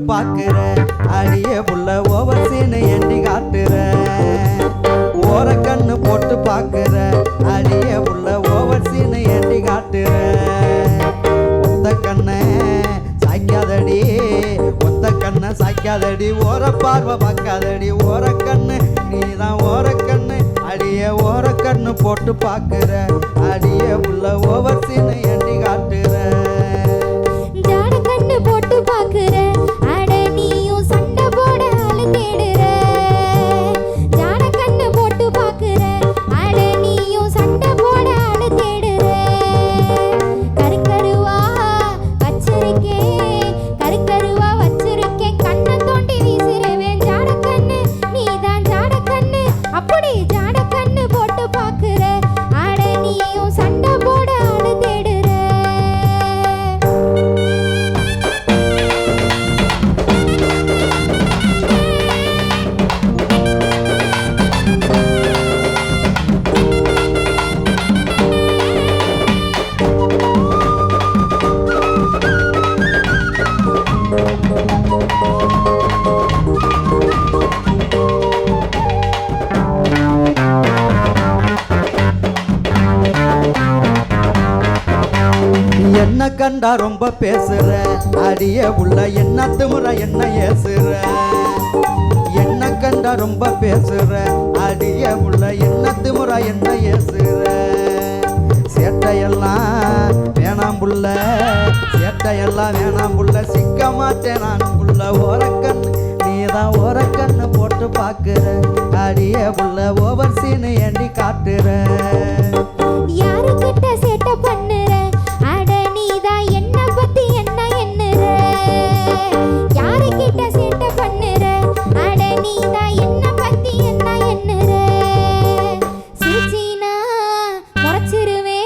பாக்குற அடியே புள்ள ஓவர் சீனு ஏண்டி காட்டுற ஓர கண்ணு போட்டு பாக்குற அடியே புள்ள ஓவர் சீனு ஏண்டி காட்டுற ஒத்த கண்ணை சாய்க்காதடி ஒத்த கண்ணை சாய்க்காதடி ஓர பார்வை பார்க்காதடி ஓர கண்ணு நீதான் ஓர கண்ணு அடியே ஓர கண்ணு போட்டு பாக்குற அடியே புள்ள ஓவர் சீனு ஏண்டி காட்டுற ஜாட கண்ணு போட்டு பாக்குற அட நீயும் சண்டை போட ஆளு தேடுற ஜாட கண்ணு போட்டு பாக்குற அட நீயும் சண்டை போட ஆளு தேடுற கருக்கருவா வச்சிருக்கேன் கண்ணை தோண்டி வீசிருவேன் ஜாட கண்ணு நீதான் ஜாட கண்ணு அப்படி ஜாட கண்ணு போட்டு பாக்குற அட நீயும் சண்டை போட ஆளு தேடுற என்ன கண்டா ரொம்ப பேசுற அடியே புள்ள என்ன திமுற என்ன ஏசுற என்ன கண்டா ரொம்ப பேசுற அடியே புள்ள என்ன திமுற என்ன ஏசுற சேட்டையெல்லாம் வேணாம் புள்ள சேட்டையெல்லாம் வேணாம் புள்ள சிக்க மாட்டேன் நான் புள்ள ஓரக்கண்ணு நீதான் ஓரக்கண்ணு போட்டு பாக்குற அடியே புள்ள ஓவர் சீனு ஏண்டி காட்டுற யாருக்கிட்ட சேட்டை பண்ணுற அட நீதான் என்ன பத்தி என்ன எண்ணுற யாருக்கிட்ட சேட்டை பண்ணுற அட நீதான் என்ன பத்தி என்ன எண்ணுற சிரிச்சீனா முறைச்சிடுவேன்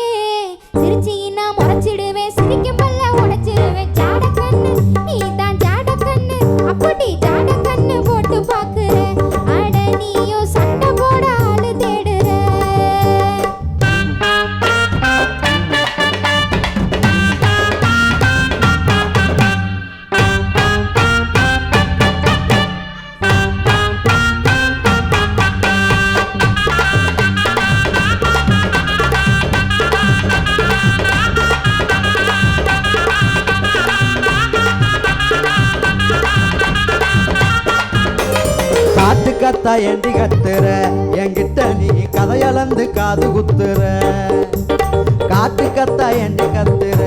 சிரிக்கும் பல்ல உடைச்சிடுவேன் ஜாட கண்ணு நீதான் ஜாட கண்ணு அப்படி ஜாட கண்ணு போட்டு பாக்குற அட நீயும் சண்டை போட ஆளு தேடுற காட்டு கத்தா ஏண்டி கத்துற என்கிட்ட நீ கதையளந்து காது குத்துற காட்டு கத்தா ஏண்டி கத்துற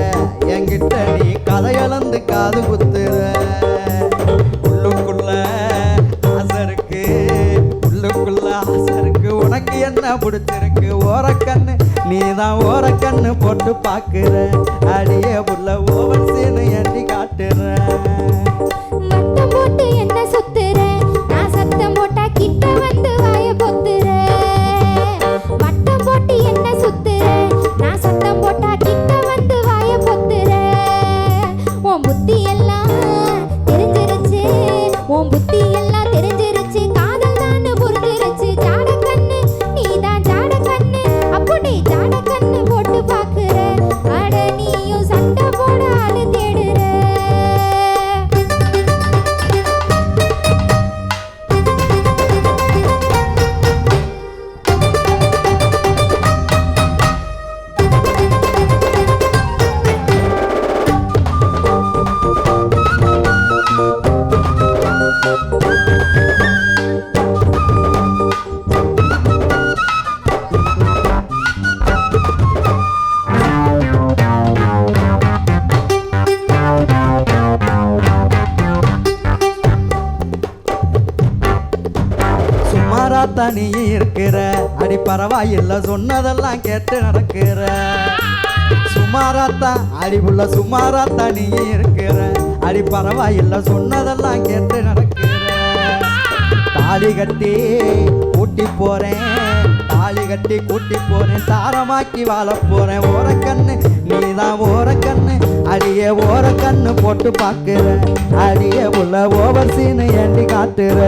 என்கிட்ட நீ கதையளந்து காது குத்துற உள்ளுக்குள்ள ஆசருக்கு உள்ளுக்குள்ள ஆசருக்கு உனக்கு என்ன பிடிச்சிருக்கு ஓரக்கண்ணு நீதான் ஓரக்கண்ணு போட்டு பாக்குற அடியே புள்ள ஓவர் சீனு ஏண்டி காட்டுற மட்டம் போட்டு என்ன சுத்துற நான் சத்தம் போட்டா கிட்ட வந்து வாய பொத்துற மட்டம் போட்டு என்ன சுத்துற நான் சத்தம் போட்டா கிட்ட வந்து வாய பொத்துற உன் புத்தி எல்லாம் தெரிஞ்சிருச்சு காதல் தான் புரிஞ்சிருச்சு ஜாட கண்ணு நீதான் ஜாட கண்ணு அப்படி ஜாட கண்ணு போட்டு பாக்குற அட நீயும் சண்டை போட ஆளு தேடுற சுமாராத்தா நீ இருக்கிற அடி பரவாயில்ல சொன்னதெல்லாம் கேட்டு நடக்கிற சுமாராத்தா அடி புள்ள சுமாராத்தா நீ இருக்கிற அடி பரவாயில்ல சொன்னதெல்லாம் கேட்டு நடக்கிற தாலி கட்டி கூட்டி போறேன் தாரமாக்கி வாழ போறேன் ஓரக்கண்ணு நீதான் ஓரக்கண்ணு அடியே ஓரக்கண்ணு போட்டு பாக்குற அடியே புள்ள ஓவர் சீனு ஏண்டி காட்டுற